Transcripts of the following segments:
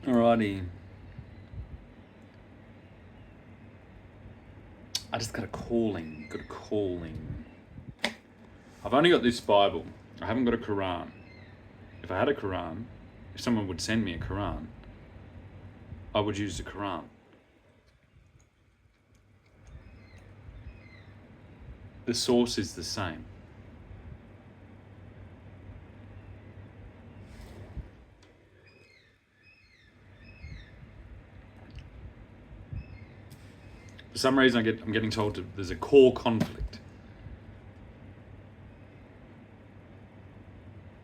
Alrighty. I just got a calling. I've only got this Bible. I haven't got a Quran. If I had a Quran, if someone would send me a Quran, I would use the Quran. The source is the same. For some reason, I'm getting told there's a core conflict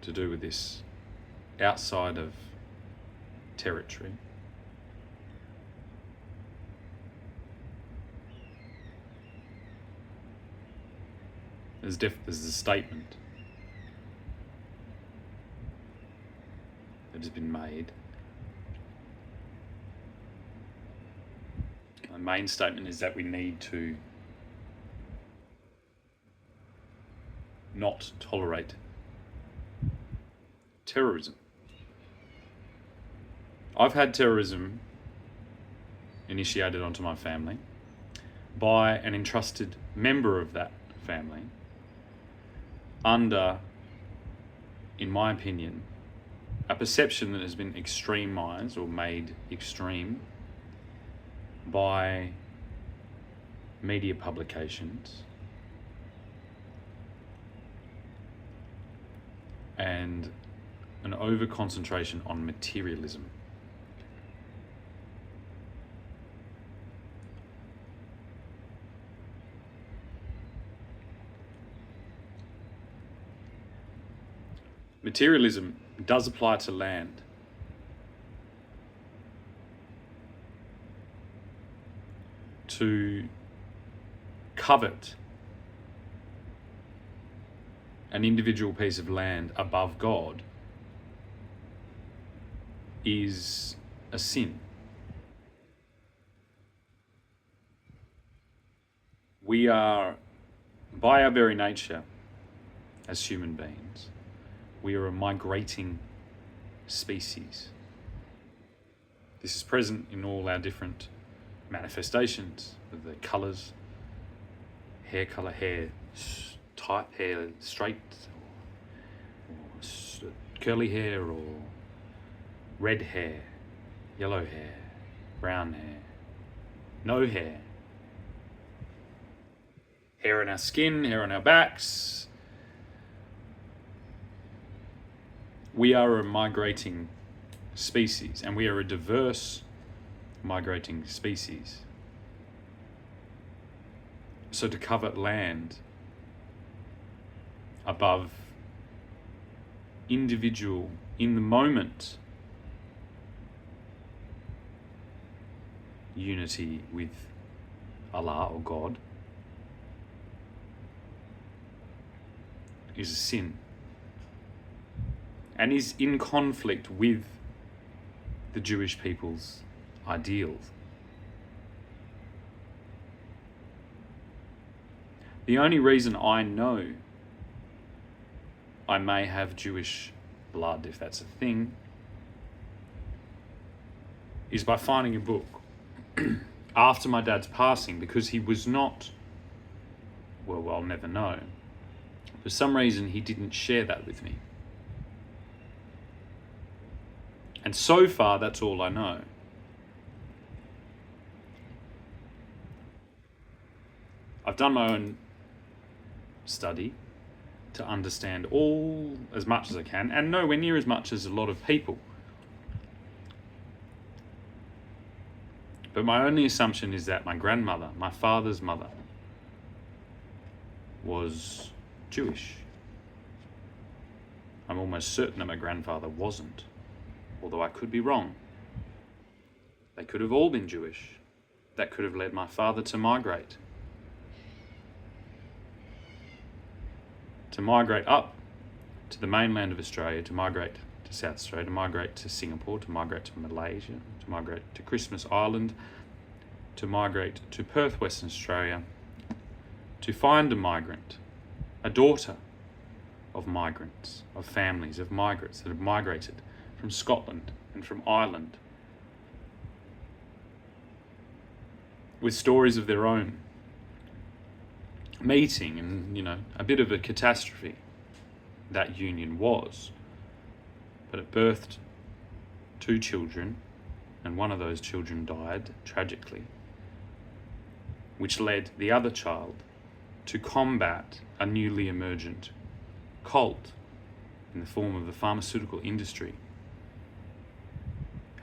to do with this outside of territory. There's a statement that has been made. The main statement is that we need to not tolerate terrorism. I've had terrorism initiated onto my family by an entrusted member of that family under, in my opinion, a perception that has been extremized or made extreme by media publications and an over-concentration on materialism. Materialism does apply to land. To covet an individual piece of land above God is a sin. We are, by our very nature, as human beings, we are a migrating species. This is present in all our different manifestations of the colours, hair colour, hair tight, hair straight, or curly hair, or red hair, yellow hair, brown hair, no hair, hair on our skin, hair on our backs. We are a migrating species, and we are a diverse migrating species. So to covet land above individual, in the moment, unity with Allah or God is a sin and is in conflict with the Jewish people's ideals. The only reason I know I may have Jewish blood, if that's a thing, is by finding a book after my dad's passing, because he was not, well, I'll never know. For some reason, he didn't share that with me. And so far, that's all I know. I've done my own study to understand all as much as I can, and nowhere near as much as a lot of people. But my only assumption is that my grandmother, my father's mother, was Jewish. I'm almost certain that my grandfather wasn't, although I could be wrong. They could have all been Jewish. That could have led my father to migrate. To migrate up to the mainland of Australia, to migrate to South Australia, to migrate to Singapore, to migrate to Malaysia, to migrate to Christmas Island, to migrate to Perth, Western Australia, to find a migrant, a daughter of migrants, of families of migrants that have migrated from Scotland and from Ireland with stories of their own, meeting, and a bit of a catastrophe that union was. But it birthed 2 children, and one of those children died tragically, which led the other child to combat a newly emergent cult in the form of the pharmaceutical industry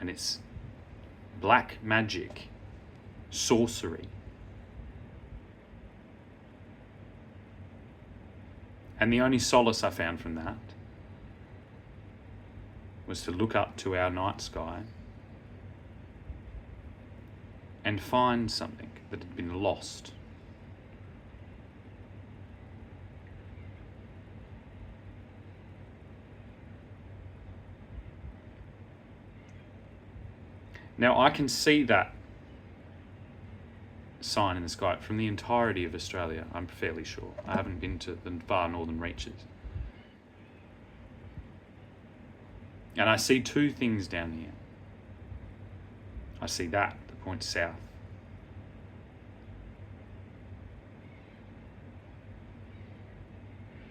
and its black magic, sorcery. And the only solace I found from that was to look up to our night sky and find something that had been lost. Now I can see that sign in the sky from the entirety of Australia, I'm fairly sure. I haven't been to the far northern reaches. And I see 2 things down here. I see that points south.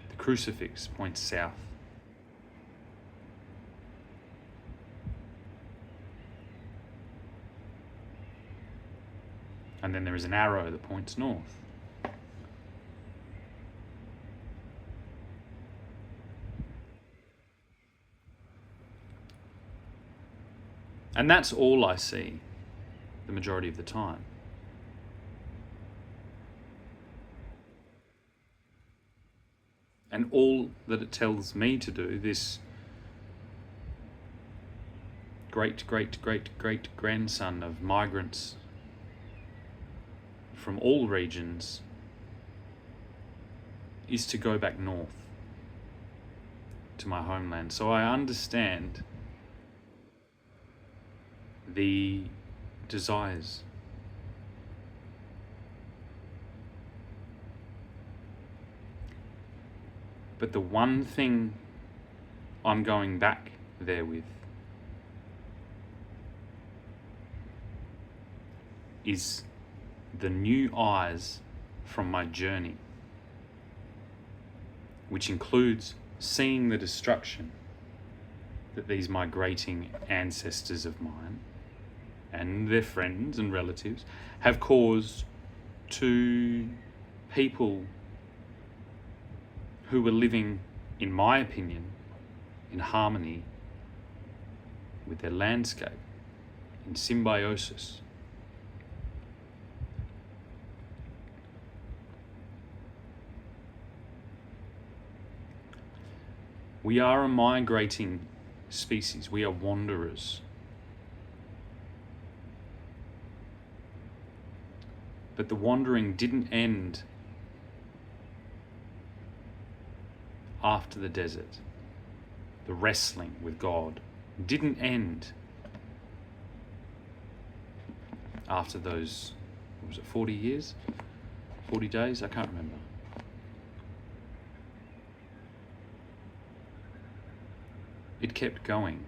The crucifix points south. And then there is an arrow that points north. And that's all I see the majority of the time. And all that it tells me to do, this great-great-great-great-grandson of migrants from all regions, is to go back north to my homeland. So I understand the desires. But the one thing I'm going back there with is the new eyes from my journey, which includes seeing the destruction that these migrating ancestors of mine and their friends and relatives have caused to people who were living, in my opinion, in harmony with their landscape, in symbiosis. We are a migrating species. We are wanderers. But the wandering didn't end after the desert. The wrestling with God didn't end after those, what was it, 40 years? 40 days? I can't remember. It kept going.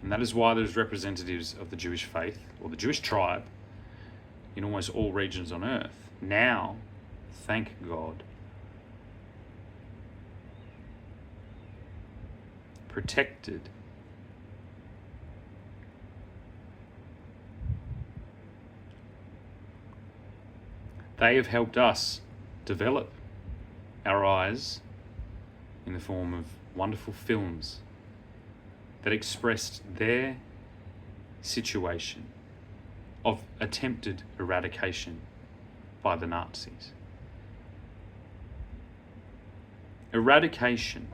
And that is why there's representatives of the Jewish faith, or the Jewish tribe, in almost all regions on earth. Now, thank God, protected. They have helped us develop our eyes in the form of wonderful films that expressed their situation of attempted eradication by the Nazis. Eradication.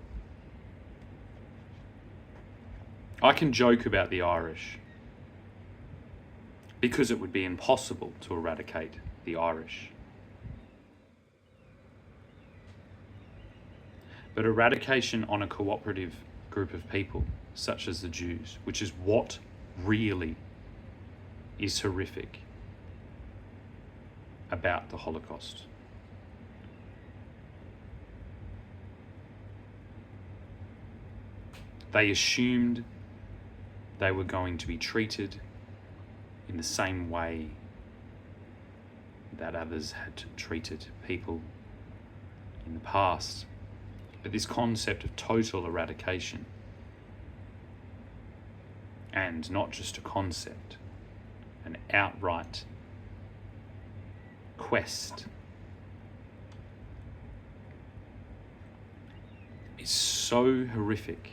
I can joke about the Irish because it would be impossible to eradicate the Irish. But eradication on a cooperative group of people, such as the Jews, which is what really is horrific about the Holocaust. They assumed they were going to be treated in the same way that others had treated people in the past. But this concept of total eradication, and not just a concept, an outright quest, is so horrific.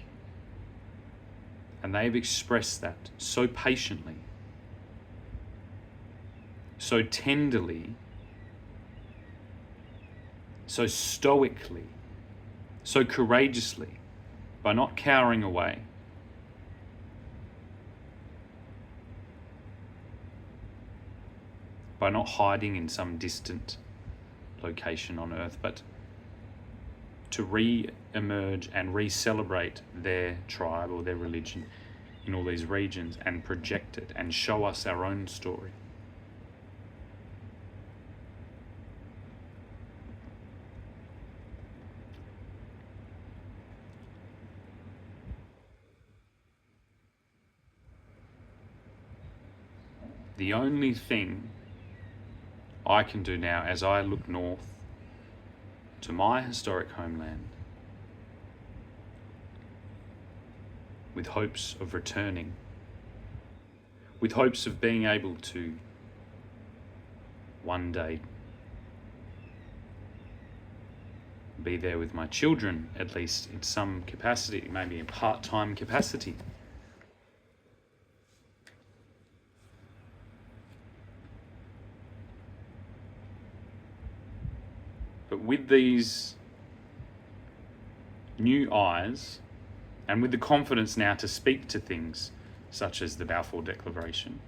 And they've expressed that so patiently, so tenderly, so stoically, so courageously, by not cowering away. By not hiding in some distant location on earth, but to re-emerge and re-celebrate their tribe or their religion in all these regions and project it and show us our own story. The only thing I can do now as I look north to my historic homeland with hopes of returning, with hopes of being able to one day be there with my children, at least in some capacity, maybe in part-time capacity. But with these new eyes, and with the confidence now to speak to things such as the Balfour Declaration,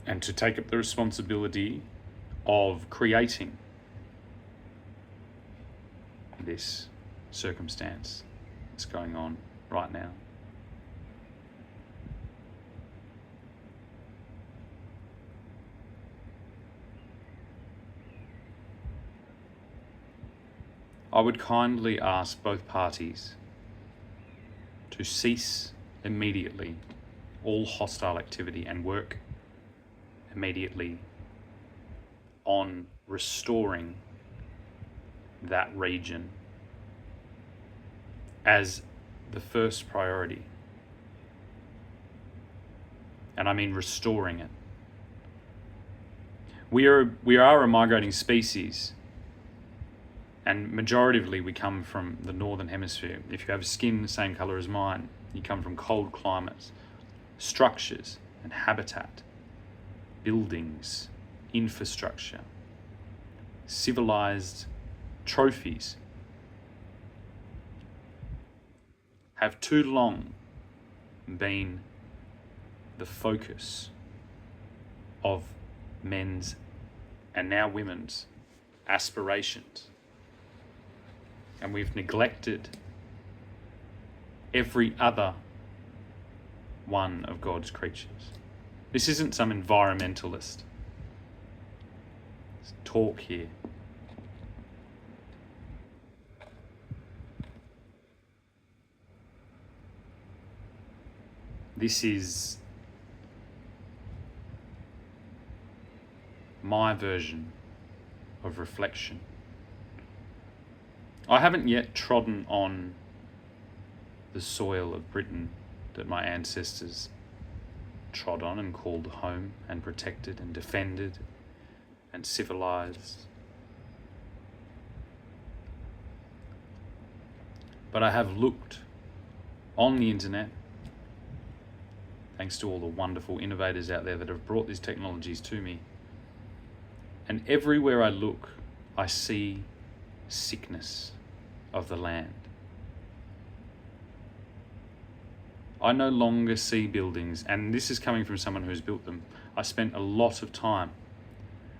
and to take up the responsibility of creating this circumstance that's going on right now. I would kindly ask both parties to cease immediately all hostile activity and work immediately on restoring that region as the first priority. And I mean restoring it. We are a migrating species. And majoritively we come from the northern hemisphere. If you have skin the same colour as mine, you come from cold climates, structures and habitat, buildings, infrastructure, civilized trophies have too long been the focus of men's and now women's aspirations. And we've neglected every other one of God's creatures. This isn't some environmentalist talk here. This is my version of reflection. I haven't yet trodden on the soil of Britain that my ancestors trod on and called home and protected and defended and civilized. But I have looked on the internet, thanks to all the wonderful innovators out there that have brought these technologies to me. And everywhere I look, I see sickness of the land. I no longer see buildings, and this is coming from someone who's built them. I spent a lot of time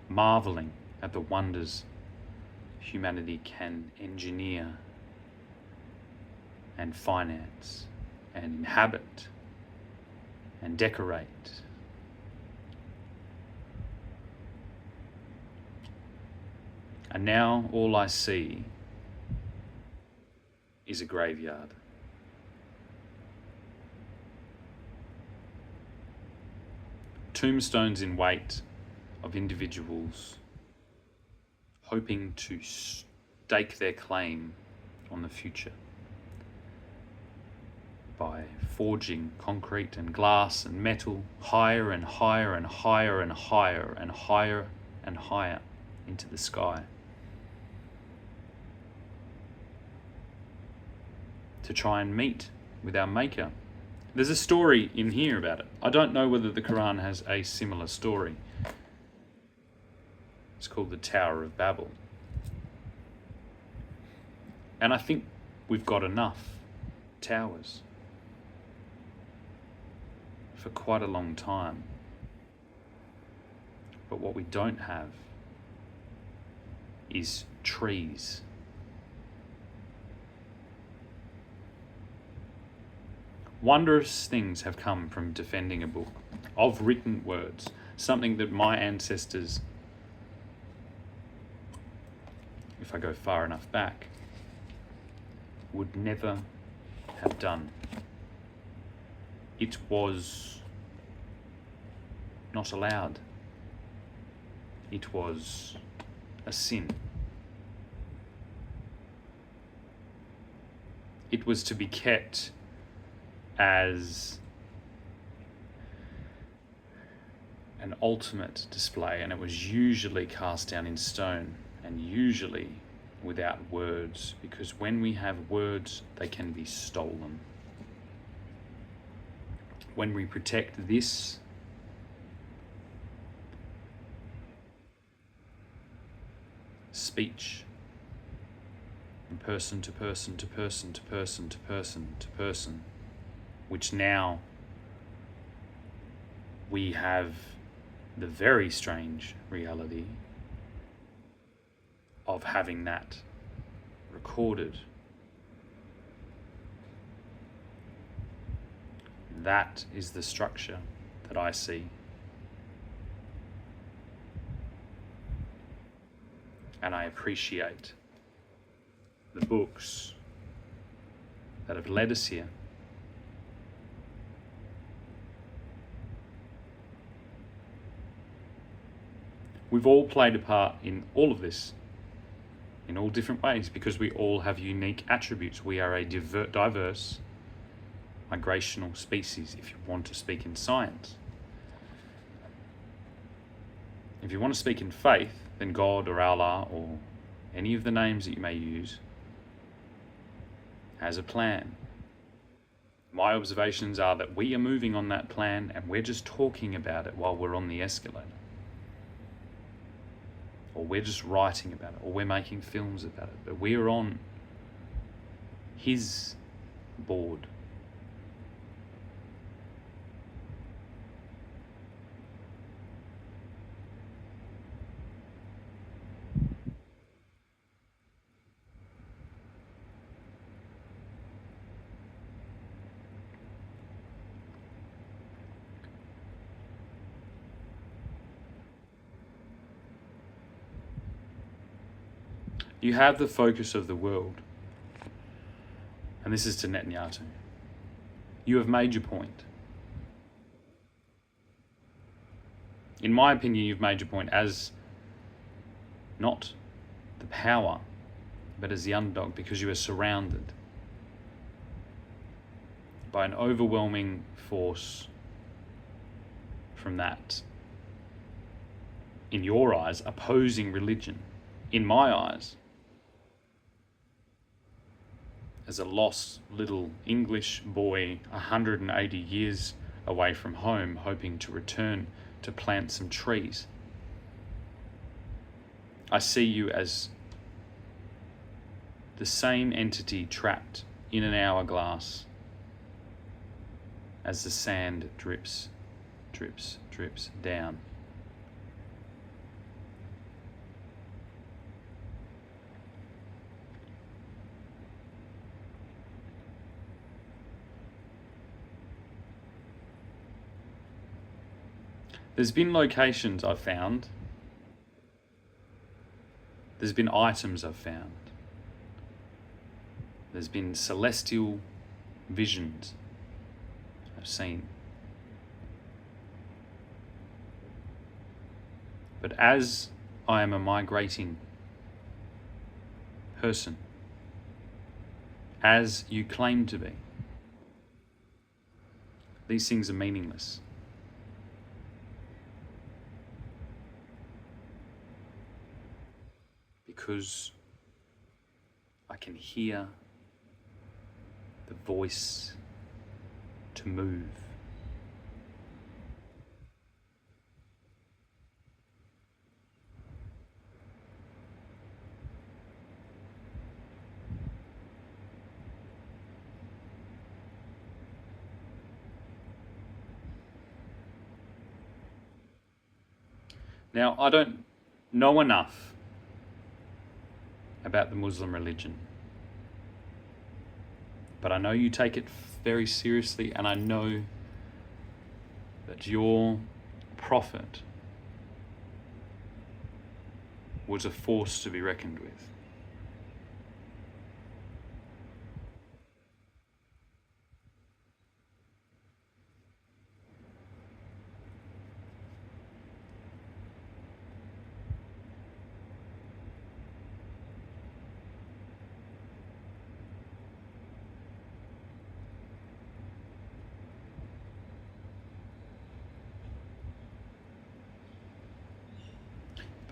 marveling at the wonders humanity can engineer and finance and inhabit and decorate. And now all I see is a graveyard. tombstones in weight of individuals hoping to stake their claim on the future by forging concrete and glass and metal higher and higher and higher and higher and higher and higher into the sky, to try and meet with our Maker. There's a story in here about it. I don't know whether the Quran has a similar story. It's called the Tower of Babel. And I think we've got enough towers for quite a long time. But what we don't have is trees. Wondrous things have come from defending a book of written words, something that my ancestors, if I go far enough back, would never have done. It was not allowed. It was a sin. It was to be kept as an ultimate display, and it was usually cast down in stone and usually without words, because when we have words, they can be stolen. When we protect this, speech, from person to person to person to person to person to person, which now we have the very strange reality of having that recorded. That is the structure that I see. And I appreciate the books that have led us here. We've all played a part in all of this, in all different ways, because we all have unique attributes. We are a diverse, migrational species, if you want to speak in science. If you want to speak in faith, then God or Allah or any of the names that you may use has a plan. My observations are that we are moving on that plan and we're just talking about it while we're on the escalator. Or we're just writing about it, or we're making films about it, but we're on his board. You have the focus of the world. And this is to Netanyahu. You have made your point. In my opinion, you've made your point as not the power, but as the underdog, because you are surrounded by an overwhelming force from that, in your eyes, opposing religion. In my eyes, as a lost little English boy 180 years away from home, hoping to return to plant some trees. I see you as the same entity trapped in an hourglass as the sand drips, drips, drips down. There's been locations I've found. There's been items I've found. There's been celestial visions I've seen. But as I am a migrating person, as you claim to be, these things are meaningless. Because I can hear the voice to move. Now, I don't know enough about the Muslim religion, but I know you take it very seriously, and I know that your prophet was a force to be reckoned with.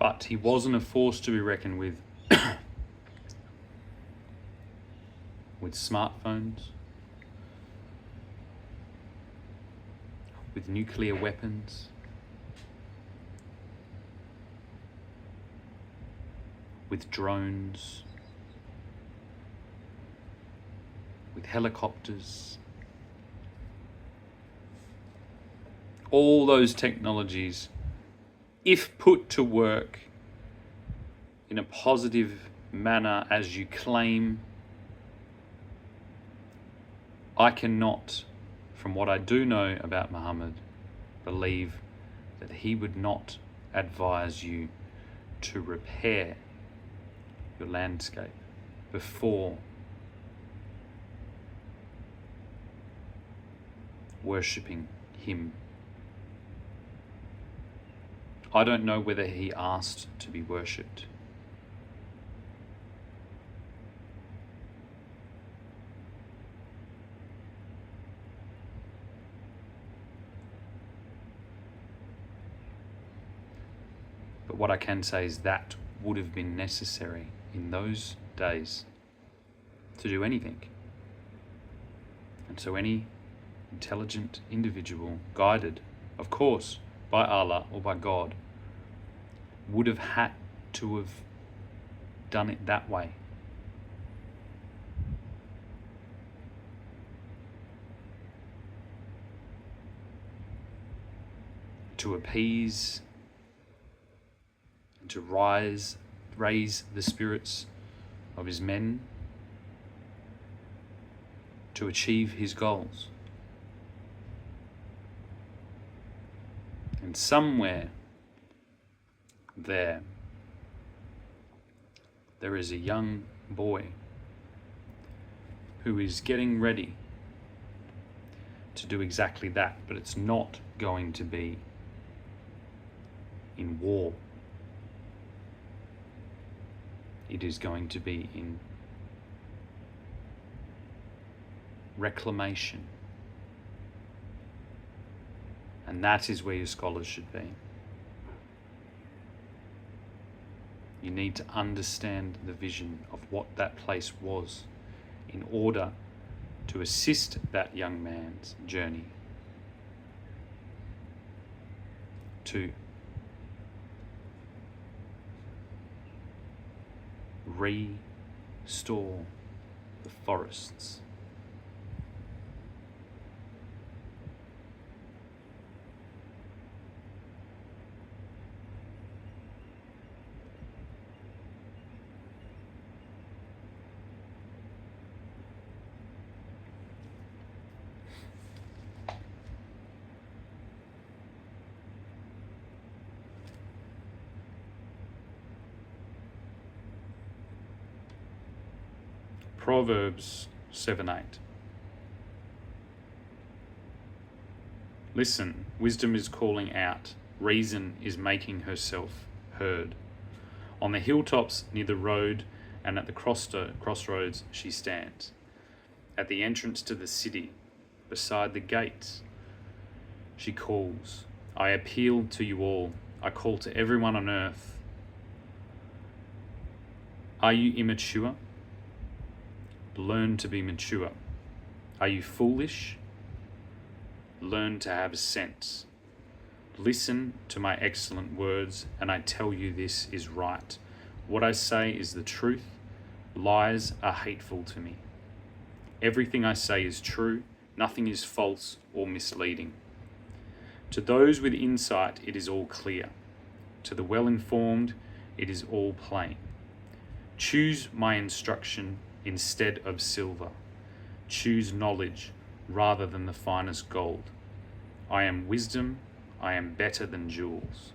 But he wasn't a force to be reckoned with with smartphones, with nuclear weapons, with drones, with helicopters. All those technologies, if put to work in a positive manner as you claim, I cannot, from what I do know about Muhammad, believe that he would not advise you to repair your landscape before worshipping him. I don't know whether he asked to be worshipped. But what I can say is that would have been necessary in those days to do anything. And so any intelligent individual, guided, of course, by Allah or by God, would have had to have done it that way. To appease and to raise the spirits of his men, to achieve his goals. And somewhere there is a young boy who is getting ready to do exactly that, but it's not going to be in war. It is going to be in reclamation. And that is where your scholars should be. You need to understand the vision of what that place was in order to assist that young man's journey to restore the forests. Proverbs 7:8. Listen, wisdom is calling out Reason is making herself heard. On the hilltops near the road and at the crossroads she stands. At the entrance to the city, beside the gates, she calls. I appeal to you all. I call to everyone on earth. Are you immature? Learn to be mature. Are you foolish? Learn to have sense. Listen to my excellent words, and I tell you this is right. What I say is the truth. Lies are hateful to me. Everything I say is true. Nothing is false or misleading. To those with insight, it is all clear. To the well-informed, it is all plain. Choose my instruction instead of silver. Choose knowledge rather than the finest gold. I am wisdom. I am better than jewels.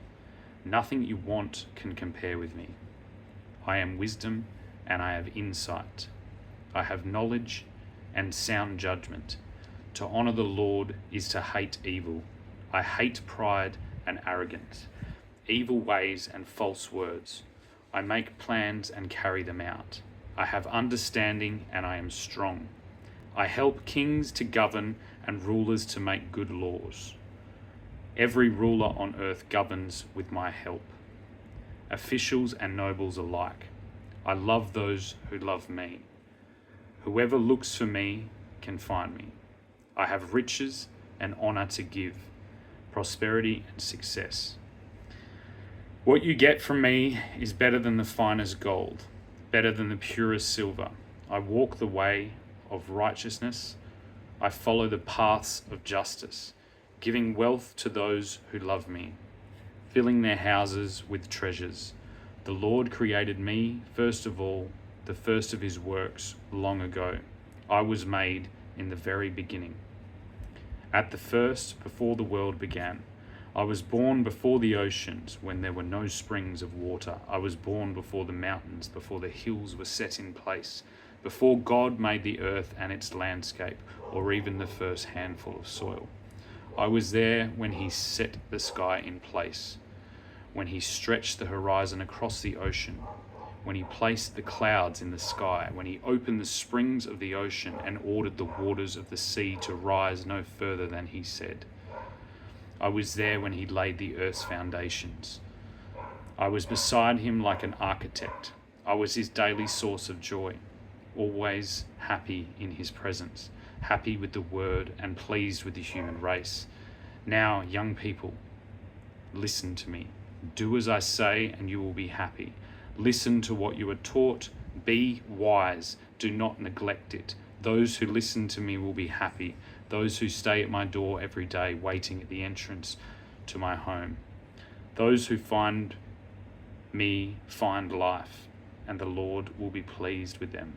Nothing you want can compare with me. I am wisdom and I have insight. I have knowledge and sound judgment. To honor the Lord is to hate evil. I hate pride and arrogance, evil ways and false words. I make plans and carry them out. I have understanding and I am strong. I help kings to govern and rulers to make good laws. Every ruler on earth governs with my help. Officials and nobles alike. I love those who love me. Whoever looks for me can find me. I have riches and honor to give, prosperity and success. What you get from me is better than the finest gold, better than the purest silver. I walk the way of righteousness. I follow the paths of justice, giving wealth to those who love me, filling their houses with treasures. The Lord created me, first of all, the first of his works long ago. I was made in the very beginning. At the first, before the world began. I was born before the oceans, when there were no springs of water. I was born before the mountains, before the hills were set in place, before God made the earth and its landscape, or even the first handful of soil. I was there when he set the sky in place, when he stretched the horizon across the ocean, when he placed the clouds in the sky, when he opened the springs of the ocean and ordered the waters of the sea to rise no further than he said. I was there when he laid the earth's foundations. I was beside him like an architect. I was his daily source of joy, always happy in his presence, happy with the word and pleased with the human race. Now, young people, listen to me. Do as I say and you will be happy. Listen to what you are taught. Be wise. Do not neglect it. Those who listen to me will be happy. Those who stay at my door every day, waiting at the entrance to my home. Those who find me find life, and the Lord will be pleased with them.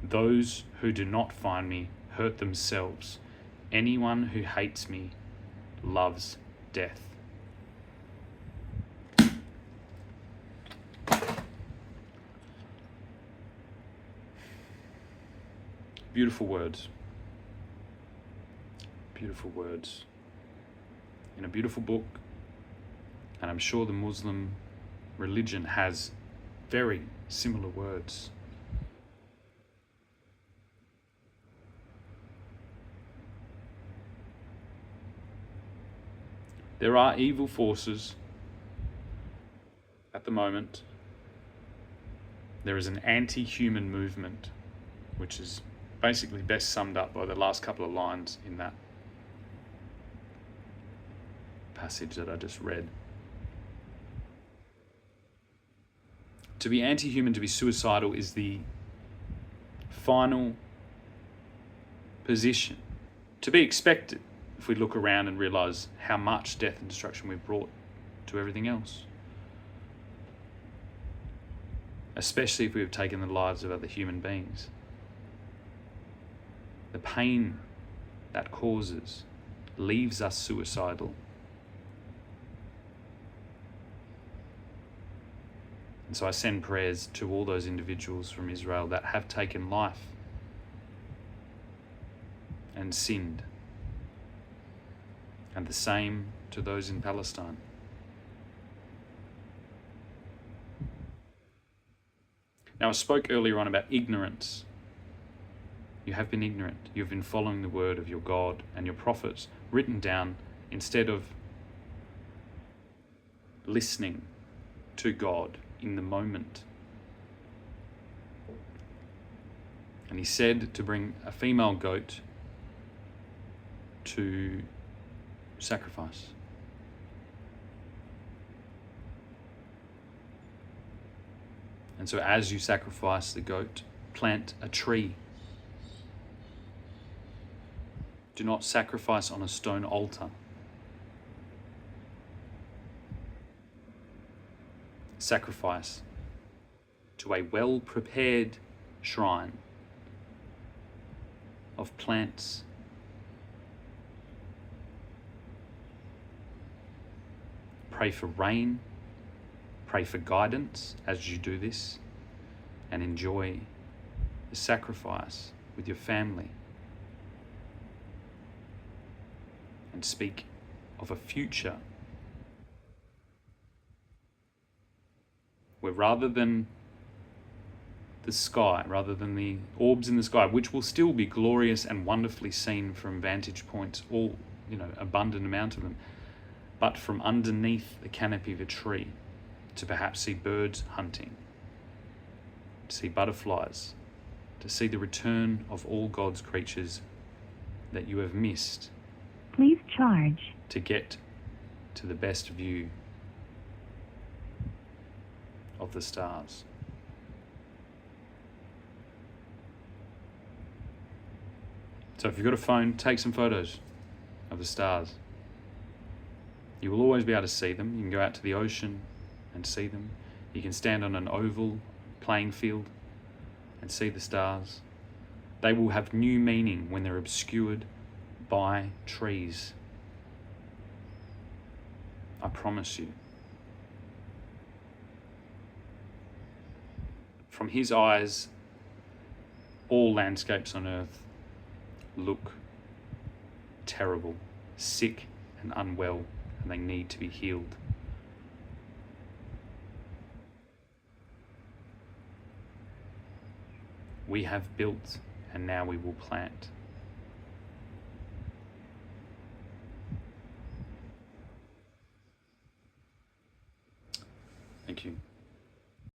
Those who do not find me hurt themselves. Anyone who hates me loves death. Beautiful words. Beautiful words. In a beautiful book, and I'm sure the Muslim religion has very similar words. There are evil forces at the moment. There is an anti-human movement, which is basically best summed up by the last couple of lines in that passage that I just read. To be anti-human, to be suicidal, is the final position to be expected if we look around and realize how much death and destruction we've brought to everything else. Especially if we have taken the lives of other human beings. The pain that causes leaves us suicidal. And so I send prayers to all those individuals from Israel that have taken life and sinned. And the same to those in Palestine. Now, I spoke earlier on about ignorance. You have been ignorant. You've been following the word of your God and your prophets written down instead of listening to God in the moment. And he said to bring a female goat to sacrifice. And so as you sacrifice the goat, plant a tree. Do not sacrifice on a stone altar. Sacrifice to a well-prepared shrine of plants. Pray for rain. Pray for guidance as you do this, and enjoy the sacrifice with your family. And speak of a future where rather than the sky, rather than the orbs in the sky, which will still be glorious and wonderfully seen from vantage points, all, abundant amount of them, but from underneath the canopy of a tree, to perhaps see birds hunting, to see butterflies, to see the return of all God's creatures that you have missed. Please charge. To get to the best view of the stars. So if you've got a phone, take some photos of the stars. You will always be able to see them. You can go out to the ocean and see them. You can stand on an oval playing field and see the stars. They will have new meaning when they're obscured by trees. I promise you. From his eyes, all landscapes on earth look terrible, sick and unwell, and they need to be healed. We have built, and now we will plant. Thank you.